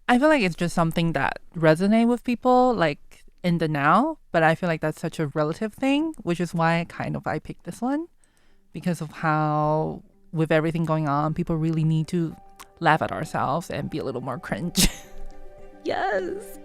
I feel like it's just something that resonates with people like in the now, but I feel like that's such a relative thing, which is why I picked this one because of how with everything going on, people really need to laugh at ourselves and be a little more cringe. Yes.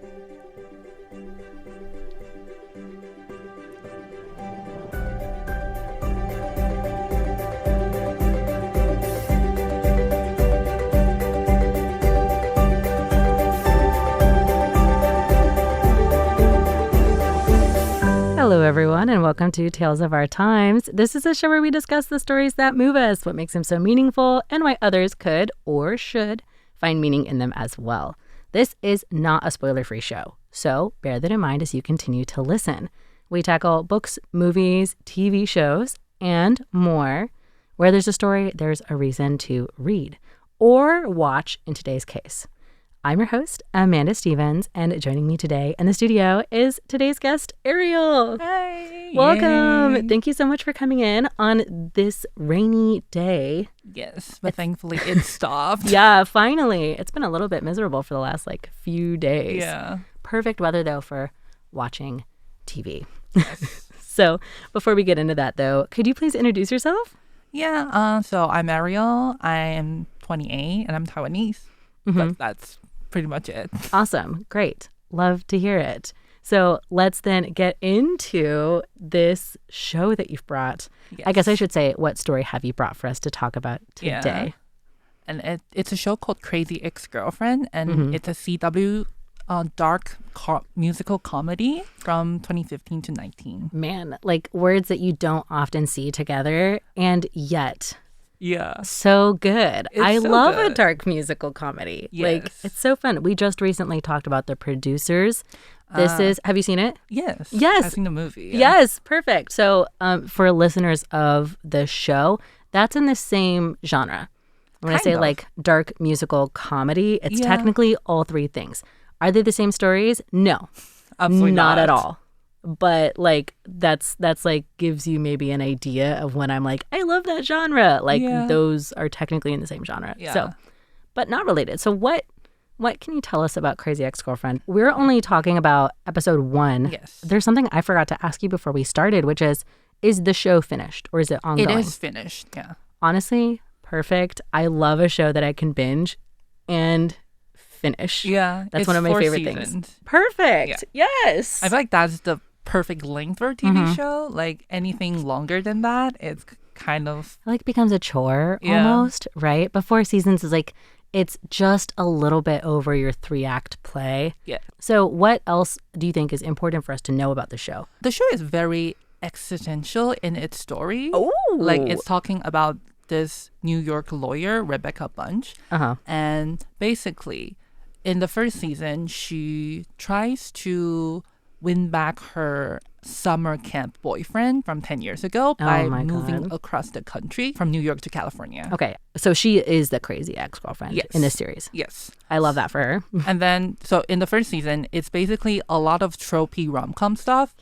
Hello, everyone, and welcome to Tales of Our Times. This is a show where we discuss the stories that move us, what makes them so meaningful, and why others could or should find meaning in them as well. This is not a spoiler-free show, so bear that in mind as you continue to listen. We tackle books, movies, TV shows, and more. Where there's a story, there's a reason to read or watch in today's case. I'm your host, Amanda Stevens, and joining me today in the studio is today's guest, Ariel. Hey! Welcome. Yay. Thank you so much for coming in on this rainy day. Yes, but thankfully it stopped. Yeah, finally. It's been a little bit miserable for the last few days. Yeah. Perfect weather, though, for watching TV. Yes. So before we get into that, though, could you please introduce yourself? Yeah, so I'm Ariel. I am 28 and I'm Taiwanese. But that's pretty much it. Awesome. Great. Love to hear it. So let's then get into this show that you've brought. Yes. I guess I should say, what story have you brought for us to talk about today? And it's a show called Crazy Ex-Girlfriend, and it's a CW musical comedy from 2015 to 19. Man, words that you don't often see together, and yet Yeah. so good. I so love a good. dark musical comedy. Yes. It's so fun. We just recently talked about the producers. Have you seen it? Yes. Yes. I've seen the movie. Yeah. Yes, perfect. So for listeners of the show, that's in the same genre. When I say Kind of. dark musical comedy, it's Yeah. technically all three things. Are they the same stories? No, Absolutely not at all. But that's gives you maybe an idea of when I'm I love that genre. Yeah. Those are technically in the same genre. Yeah. So, but not related. So what can you tell us about Crazy Ex-Girlfriend? We're only talking about episode 1. Yes. There's something I forgot to ask you before we started, which is the show finished or is it ongoing? It is finished. Yeah. Honestly, perfect. I love a show that I can binge and finish. Yeah. That's it's one of my 4 favorite seasons. things. Perfect. Yes. I feel like that's the perfect length for a TV show. Anything longer than that, it's kind of It becomes a chore Yeah. almost, right? But 4 seasons is it's just a little bit over your 3-act play. yeah. So what else do you think is important for us to know about the show? The show is very existential in its story. Oh. It's talking about this New York lawyer, Rebecca Bunch. Uh-huh. And basically, in the first season, she tries to win back her summer camp boyfriend from 10 years ago by my moving God. across the country from New York to California. Okay. So she is the crazy ex-girlfriend Yes. in this series. Yes. I love that for her. And then, so in the first season, it's basically a lot of tropey rom-com stuff,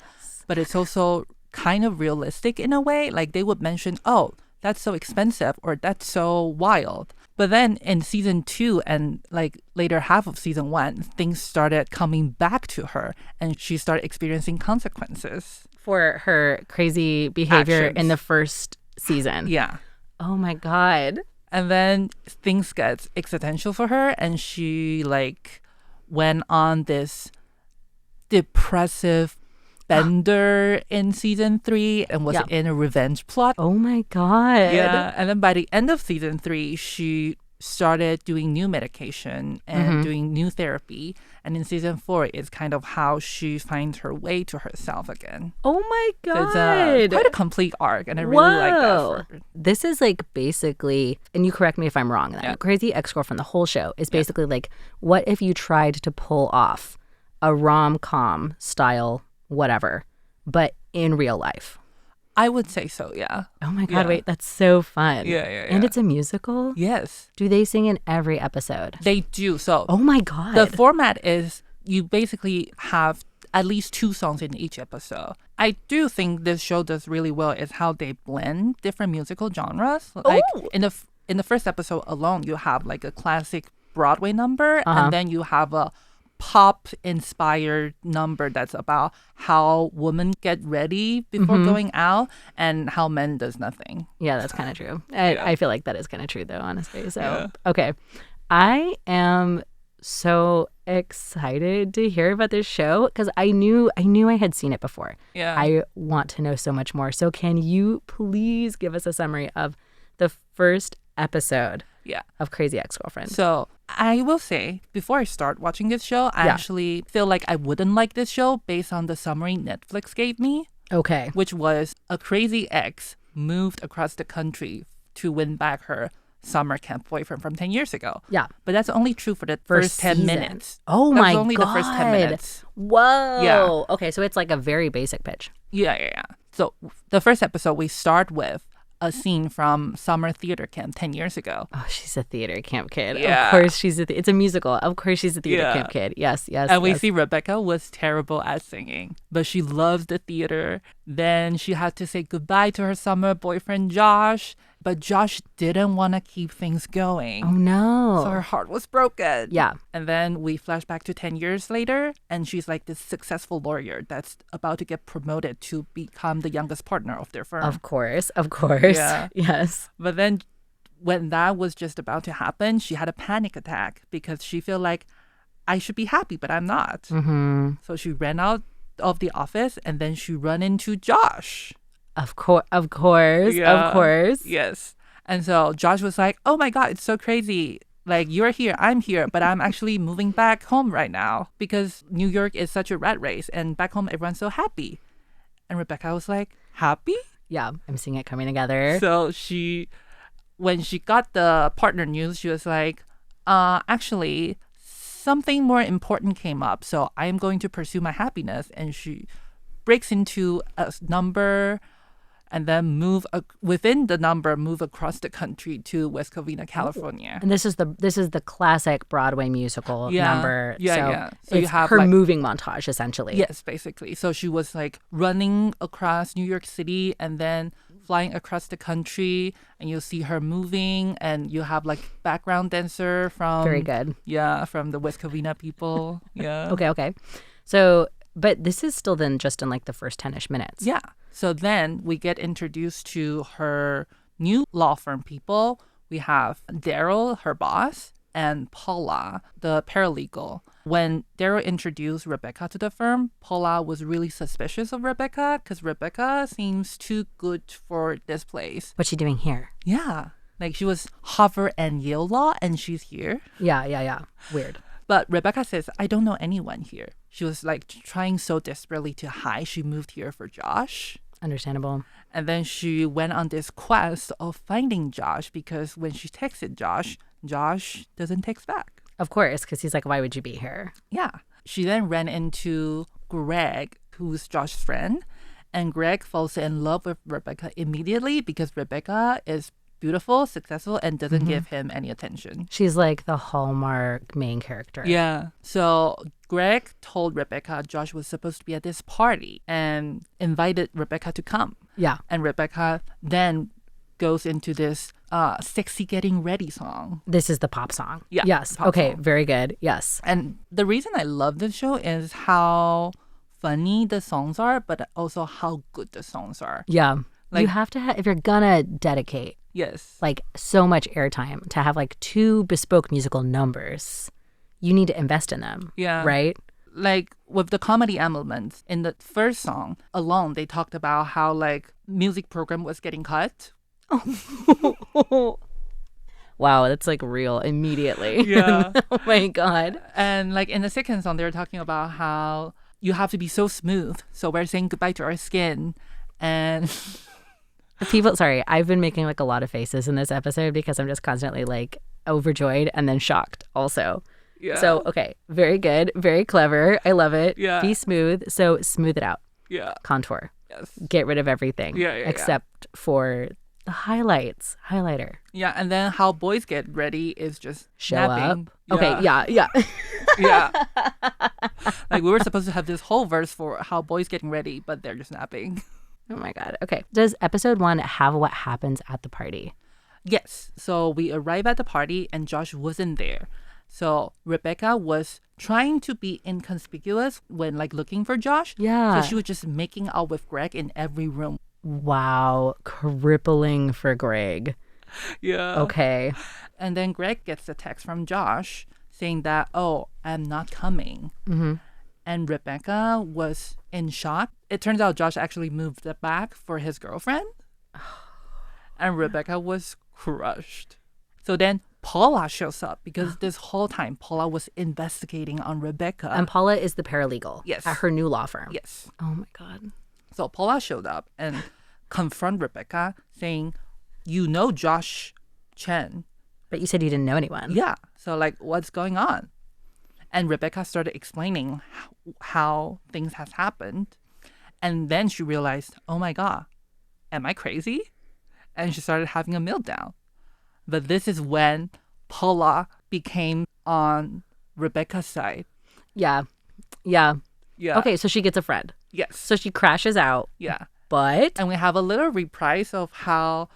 but it's also kind of realistic in a way. They would mention, oh, that's so expensive or that's so wild. But then in season 2 and later half of season 1, things started coming back to her and she started experiencing consequences. For her crazy behavior Actions. in the first season. Yeah. Oh my God. And then things get existential for her and she went on this depressive bender in season 3 and was Yeah. in a revenge plot. Oh my God. Yeah. And then by the end of season 3, she started doing new medication and doing new therapy. And in season 4, it's kind of how she finds her way to herself again. Oh my So God. it's quite a complete arc, and I really like Whoa. that. For, This is basically, and you correct me if I'm wrong, Yeah. Crazy Ex-Girlfriend, the whole show is basically what if you tried to pull off a rom-com style whatever, but in real life? I would say so, yeah. Oh my God, Yeah. wait, that's so fun. Yeah. And it's a musical? Yes, Do they sing in every episode? they do. So Oh my God. the format is you basically have at least 2 songs in each episode. I do think this show does really well is how they blend different musical genres. Oh. In the first episode alone, you have a classic Broadway number, and then you have a pop-inspired number that's about how women get ready before going out and how men does nothing. Yeah, that's kind of true. I feel like that is kind of true, though, honestly. So, okay. I am so excited to hear about this show because I knew I had seen it before. Yeah. I want to know so much more. So can you please give us a summary of the first episode of Crazy Ex-Girlfriend? So I will say, before I start watching this show, I actually feel like I wouldn't like this show based on the summary Netflix gave me. Okay. Which was a crazy ex moved across the country to win back her summer camp boyfriend from 10 years ago. Yeah. But that's only true for the first 10 minutes. Oh my God. That's only the first 10 minutes. Whoa. Yeah. Okay, so it's like a very basic pitch. Yeah. So the first episode, we start with a scene from summer theater camp 10 years ago. Oh, she's a theater camp kid. Yeah. Of course she's it's a musical. Of course she's a theater camp kid. Yes. And we see Rebecca was terrible at singing, but she loves the theater. Then she had to say goodbye to her summer boyfriend, Josh. But Josh didn't want to keep things going. Oh, no. So her heart was broken. Yeah. And then we flash back to 10 years later, and she's like this successful lawyer that's about to get promoted to become the youngest partner of their firm. Of course. Yeah. Yes. But then when that was just about to happen, she had a panic attack because she felt like, I should be happy, but I'm not. Mm-hmm. So she ran out of the office, and then she ran into Josh. Of course. Yes. And so Josh was like, oh my God, it's so crazy. Like, you're here, I'm here, but I'm actually moving back home right now because New York is such a rat race and back home everyone's so happy. And Rebecca was like, happy? Yeah, I'm seeing it coming together. So when she got the partner news, she was like, actually, something more important came up. So I am going to pursue my happiness. And she breaks into a number and then within the number, move across the country to West Covina, California. And this is the classic Broadway musical number. So it's you have her moving montage, essentially. Yes, basically. So she was like running across New York City and then flying across the country, and you'll see her moving, and you have like background dancer from very good. Yeah, from the West Covina people. Yeah. Okay. So, but this is still then just in like the first 10-ish minutes. Yeah. So then we get introduced to her new law firm people. We have Daryl, her boss, and Paula, the paralegal. When Daryl introduced Rebecca to the firm, Paula was really suspicious of Rebecca because Rebecca seems too good for this place. What's she doing here? Yeah. Like she was Harvard and Yale law and she's here. Yeah. Weird. But Rebecca says, I don't know anyone here. She was like trying so desperately to hide. She moved here for Josh. Understandable. And then she went on this quest of finding Josh because when she texted Josh, Josh doesn't text back. Of course, because he's like, why would you be here? Yeah. She then ran into Greg, who's Josh's friend. And Greg falls in love with Rebecca immediately because Rebecca is beautiful, successful, and doesn't give him any attention. She's like the hallmark main character. Yeah. So Greg told Rebecca Josh was supposed to be at this party and invited Rebecca to come. Yeah. And Rebecca then goes into this sexy getting ready song. This is the pop song. Yeah. Yes. Okay. Song. Very good. Yes. And the reason I love this show is how funny the songs are, but also how good the songs are. Yeah. Like, you have to if you're gonna dedicate like so much airtime to have like two bespoke musical numbers, you need to invest in them. Yeah. Right? Like with the comedy elements in the first song alone, they talked about how like music program was getting cut. Wow, that's like real immediately. Yeah. Oh my God. And like in the second song, they were talking about how you have to be so smooth. So we're saying goodbye to our skin. And people, sorry, I've been making like a lot of faces in this episode because I'm just constantly like overjoyed and then shocked also. Yeah. So, okay, very good, very clever. I love it. Yeah. Be smooth. So smooth it out. Yeah. Contour. Yes. Get rid of everything. Yeah. Except for the highlights. Highlighter. Yeah. And then how boys get ready is just show napping. Up. Okay. Yeah. Yeah. Like we were supposed to have this whole verse for how boys getting ready, but they're just napping. Oh my God. Okay. Does episode 1 have what happens at the party? Yes. So we arrive at the party and Josh wasn't there. So Rebecca was trying to be inconspicuous when like looking for Josh. Yeah. So she was just making out with Greg in every room. Wow. Crippling for Greg. Yeah. Okay. And then Greg gets a text from Josh saying that, oh, I'm not coming. Mm-hmm. And Rebecca was in shock. It turns out Josh actually moved it back for his girlfriend. And Rebecca was crushed. So then Paula shows up because this whole time Paula was investigating on Rebecca. And Paula is the paralegal. Yes. At her new law firm. Yes. Oh my God. So Paula showed up and confronted Rebecca saying, you know Josh Chen. But you said you didn't know anyone. Yeah. So like, what's going on? And Rebecca started explaining how things has happened. And then she realized, oh my God, am I crazy? And she started having a meltdown. But this is when Paula became on Rebecca's side. Yeah. Yeah. Yeah. Okay, so she gets a friend. Yes. So she crashes out. Yeah. But And we have a little reprise of how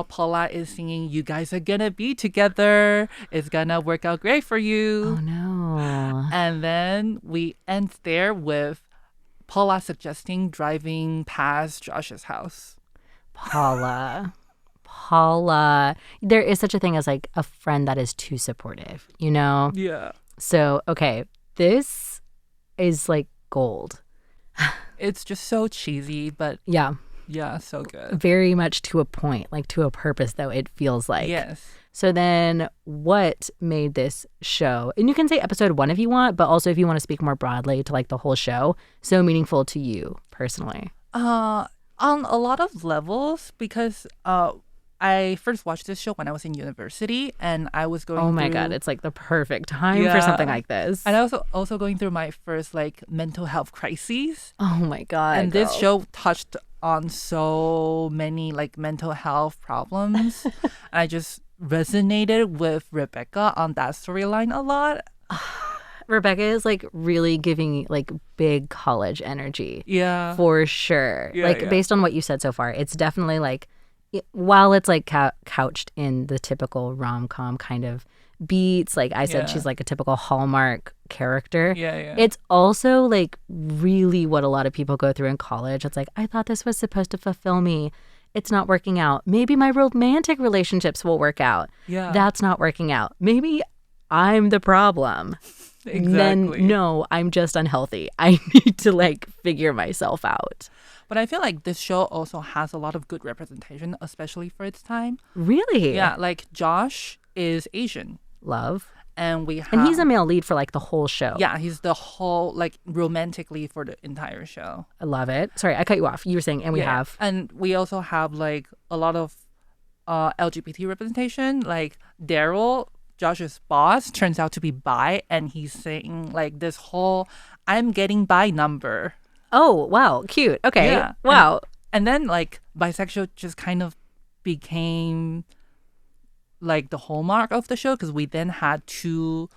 Paula is singing, you guys are gonna be together. It's gonna work out great for you. oh no. And then we end there with Paula suggesting driving past Josh's house. Paula. There is such a thing as like a friend that is too supportive, you know? Yeah. So, okay, this is like gold. It's just so cheesy, but Yeah, yeah, so good. very much to a point, like to a purpose, though, it feels like. Yes. So then what made this show, and you can say episode 1 if you want, but also if you want to speak more broadly to like the whole show, so meaningful to you personally? On a lot of levels, because I first watched this show when I was in university, and I was going Oh my through, God, it's like the perfect time for Yeah. something like this. and I was also going through my first like mental health crises. Oh my God. And this girl. show touched on so many like mental health problems. And I just resonated with Rebecca on that storyline a lot. Rebecca is like really giving like big college energy. Yeah. For sure. Yeah, like yeah. based on what you said so far, it's definitely like, while it's like couched in the typical rom-com kind of beats, like I said, Yeah. she's like a typical Hallmark character. Yeah. It's also like really what a lot of people go through in college. It's like, I thought this was supposed to fulfill me. It's not working out. Maybe my romantic relationships will work out. Yeah. That's not working out. Maybe I'm the problem. Exactly. Then no, I'm just unhealthy. I need to like figure myself out. But I feel like this show also has a lot of good representation, especially for its time. Really? Yeah, like Josh is Asian. Love. And we have... And he's a male lead for like the whole show. Yeah, he's the whole, like, romantically for the entire show. I love it. Sorry, I cut you off. You were saying, and we Yeah. have. And we also have, like, a lot of LGBT representation. Like, Daryl, Josh's boss, turns out to be bi, and he's saying, like, this whole, I'm getting bi number. Oh, wow. Cute. Okay. Yeah. Wow. And then, like, bisexual just kind of became, like, the hallmark of the show, because we then had two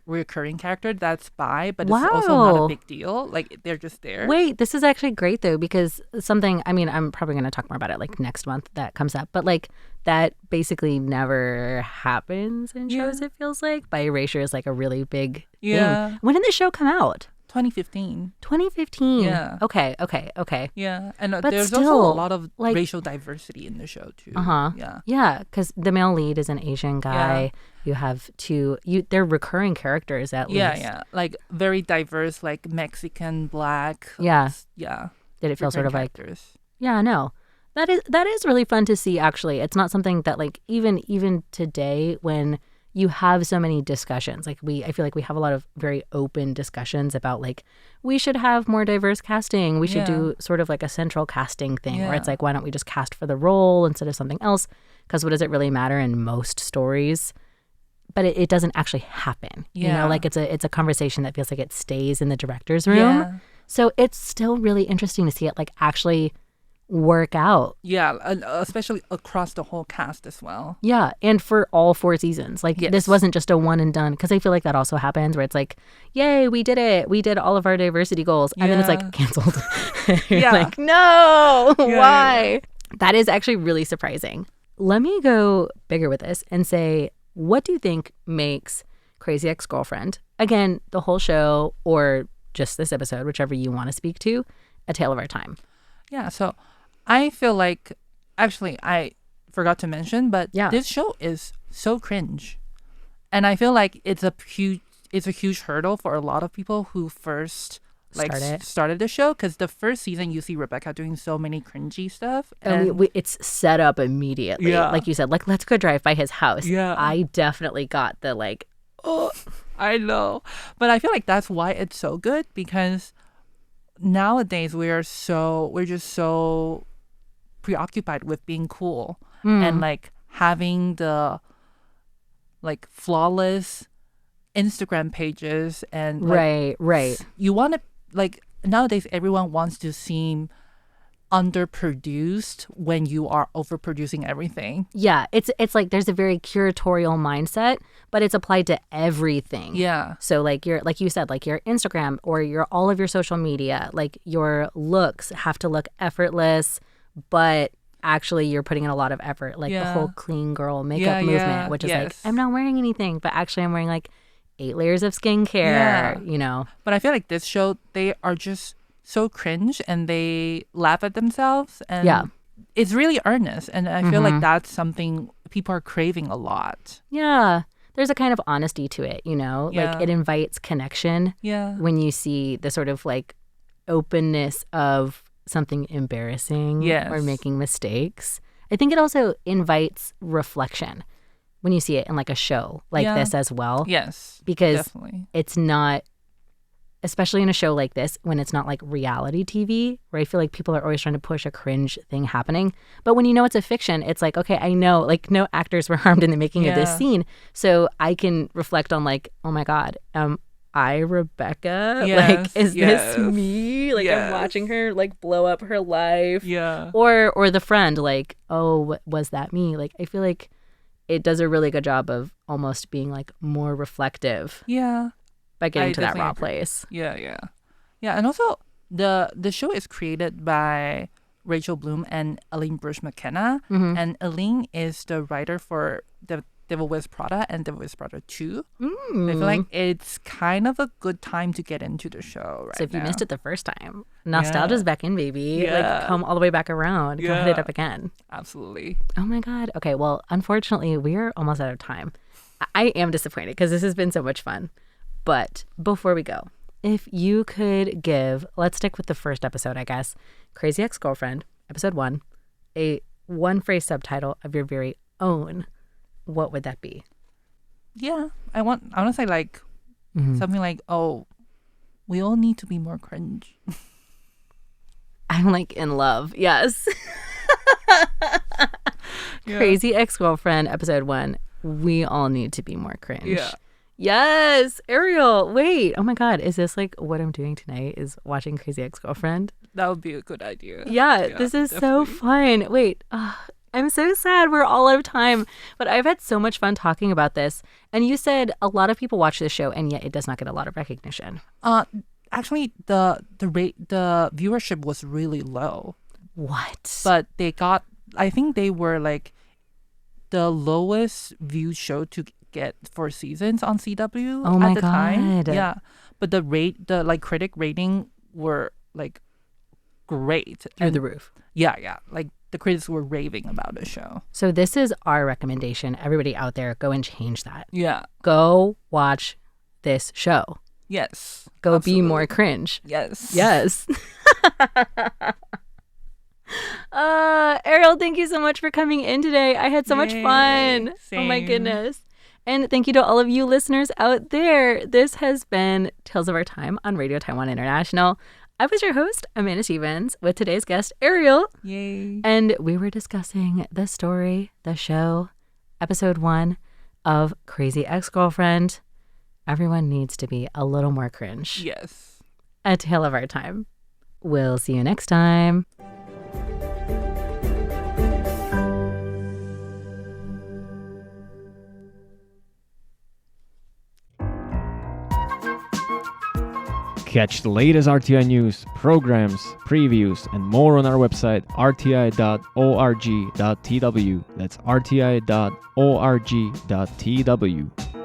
recurring characters that's bi, but it's also not Wow. a big deal. Like, they're just there. Wait, this is actually great though, because something, I mean, I'm probably going to talk more about it like next month that comes up, but like that basically never happens in shows, it feels like. Bi erasure is like a really big Yeah. thing. When did the show come out? 2015. 2015. Yeah. Okay. Yeah. And But there's also still, a lot of like- racial diversity in the show, too. Uh-huh. Yeah. Yeah, because the male lead is an Asian guy. Yeah. You have they're recurring characters at Yeah, least. yeah. Like, very diverse, like, Mexican, Black. Yeah. Yeah. Did it feel sort of recurring like, characters. yeah, no. That is really fun to see, actually. It's not something that like even today when you have so many discussions, like I feel like we have a lot of very open discussions about like we should have more diverse casting. We should do sort of like a central casting thing where it's Yeah. like, why don't we just cast for the role instead of something else? Because what does it really matter in most stories? But it doesn't actually happen. You Yeah. know, like it's a conversation that feels like it stays in the director's room. Yeah. So it's still really interesting to see it like actually work out. Yeah, and especially across the whole cast as well. Yeah, and for all 4 seasons. Like Yes. this wasn't just a one and done, because I feel like that also happens where it's like, yay, we did it. We did all of our diversity goals. And then it's like Yeah. canceled. You're Yeah. like, no, Yeah, why? That is actually really surprising. Let me go bigger with this and say, what do you think makes Crazy Ex-Girlfriend, again, the whole show or just this episode, whichever you want to speak to, a tale of our time? Yeah, so I feel like, actually, I forgot to mention, but this show is so cringe. And I feel like it's a huge hurdle for a lot of people who first started the show, because the first season you see Rebecca doing so many cringy stuff, and it's set up immediately. Like you said, like, let's go drive by his house. I definitely got the like, oh, I know, but I feel like that's why it's so good, because nowadays we're just so preoccupied with being cool and like having the like flawless Instagram pages and like, right. You want to, like, nowadays everyone wants to seem underproduced when you are overproducing everything. Yeah, it's like there's a very curatorial mindset, but it's applied to everything. Yeah. So like you said, like your Instagram or all of your social media, like your looks have to look effortless, but actually you're putting in a lot of effort. Like the whole clean girl makeup movement, which is like, I'm not wearing anything, but actually I'm wearing like 8 layers of skincare, you know. But I feel like this show, they are just so cringe and they laugh at themselves, and it's really earnest, and I feel like that's something people are craving a lot. Yeah, there's a kind of honesty to it, you know. Like it invites connection when you see the sort of like openness of something embarrassing or making mistakes. I think it also invites reflection when you see it in like a show like this as well. Yes, because definitely. It's not, especially in a show like this, when it's not like reality TV, where I feel like people are always trying to push a cringe thing happening. But when you know it's a fiction, it's like, okay, I know like no actors were harmed in the making of this scene. So I can reflect on like, oh my God, I Rebecca? Like, is this me? Like, I'm watching her like blow up her life. Yeah. Or the friend, like, oh, was that me? Like, I feel like it does a really good job of almost being like more reflective. Yeah. By getting to that raw place. Yeah. And also the show is created by Rachel Bloom and Aline Bruce McKenna. And Aline is the writer for The Devil Wears Prada and Devil Wears Prada 2. I feel like it's kind of a good time to get into the show right now. So if you missed it the first time, nostalgia's back in, baby. Like, come all the way back around. Go hit it up again. Absolutely. Oh my God. Okay, well, unfortunately, we're almost out of time. I am disappointed because this has been so much fun. But before we go, if you could give, let's stick with the first episode, I guess, Crazy Ex-Girlfriend, episode 1, a one-phrase subtitle of your very own, what would that be? Yeah, I want to say like something like, oh, we all need to be more cringe. I'm like in love. Yes. Crazy Ex-Girlfriend, episode 1. We all need to be more cringe. Yeah. Yes. Ariel, wait. Oh my God. Is this like what I'm doing tonight is watching Crazy Ex-Girlfriend? That would be a good idea. Yeah, this is definitely so fun. Wait, I'm so sad we're all out of time, but I've had so much fun talking about this. And you said a lot of people watch this show, and yet it does not get a lot of recognition. Actually, the viewership was really low. What? But they got, I think they were like the lowest viewed show to get 4 seasons on CW at the time. Yeah, but the like critic rating were like great through the roof. Yeah, like the critics were raving about the show. So this is our recommendation. Everybody out there, go and change that. Yeah, go watch this show. Yes, go absolutely. Be more cringe. Yes. Ariel, thank you so much for coming in today. I had so much fun. Same. Oh my goodness. And thank you to all of you listeners out there. This has been Tales of Our Time on Radio Taiwan International. I was your host, Amanda Stevens, with today's guest, Ariel. Yay. And we were discussing the story, the show, episode 1 of Crazy Ex-Girlfriend. Everyone needs to be a little more cringe. Yes. A tale of our time. We'll see you next time. Catch the latest RTI news, programs, previews, and more on our website, rti.org.tw. That's rti.org.tw.